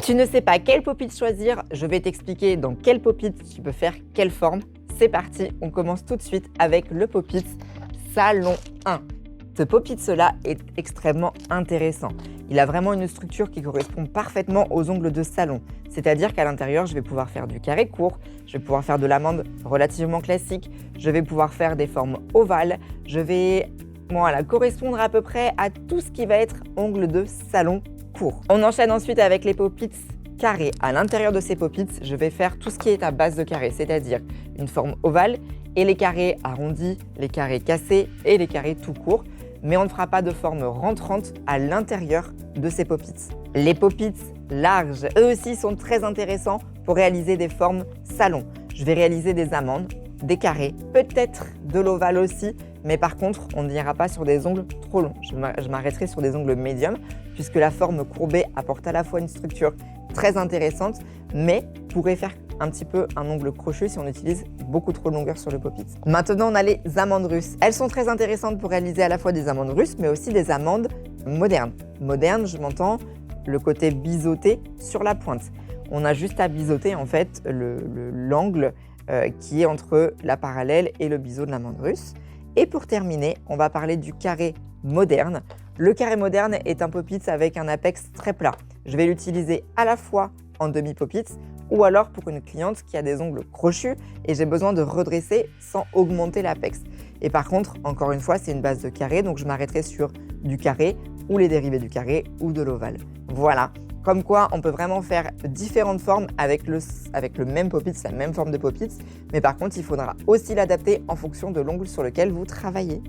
Tu ne sais pas quel pop-it choisir, je vais t'expliquer dans quel pop-it tu peux faire quelle forme. C'est parti, on commence tout de suite avec le pop-it Salon 1. Ce pop-it-là est extrêmement intéressant. Il a vraiment une structure qui correspond parfaitement aux ongles de salon. C'est-à-dire qu'à l'intérieur, je vais pouvoir faire du carré court, je vais pouvoir faire de l'amande relativement classique, je vais pouvoir faire des formes ovales, je vais correspondre à peu près à tout ce qui va être ongle de salon court. On enchaîne ensuite avec les pop-its carrés. À l'intérieur de ces pop-its, je vais faire tout ce qui est à base de carré, c'est-à-dire une forme ovale et les carrés arrondis, les carrés cassés et les carrés tout courts. Mais on ne fera pas de forme rentrante à l'intérieur de ces pop-its. Les pop-its larges, eux aussi, sont très intéressants pour réaliser des formes salon. Je vais réaliser des amandes, des carrés, peut-être de l'ovale aussi, mais par contre, on n'ira pas sur des ongles trop longs. Je m'arrêterai sur des ongles médiums, puisque la forme courbée apporte à la fois une structure très intéressante, mais pourrait faire un petit peu un ongle crochu si on utilise beaucoup trop de longueur sur le pop-it. Maintenant, on a les amandes russes. Elles sont très intéressantes pour réaliser à la fois des amandes russes, mais aussi des amandes modernes. Moderne, je m'entends le côté biseauté sur la pointe. On a juste à biseauter en fait l'angle qui est entre la parallèle et le biseau de l'amande russe. Et pour terminer, on va parler du carré moderne. Le carré moderne est un pop-it avec un apex très plat. Je vais l'utiliser à la fois en demi-pop-it ou alors pour une cliente qui a des ongles crochus et j'ai besoin de redresser sans augmenter l'apex. Et par contre, encore une fois, c'est une base de carré, donc je m'arrêterai sur du carré ou les dérivés du carré ou de l'ovale. Voilà, comme quoi on peut vraiment faire différentes formes avec le même pop-it, la même forme de pop-it, mais par contre, il faudra aussi l'adapter en fonction de l'ongle sur lequel vous travaillez.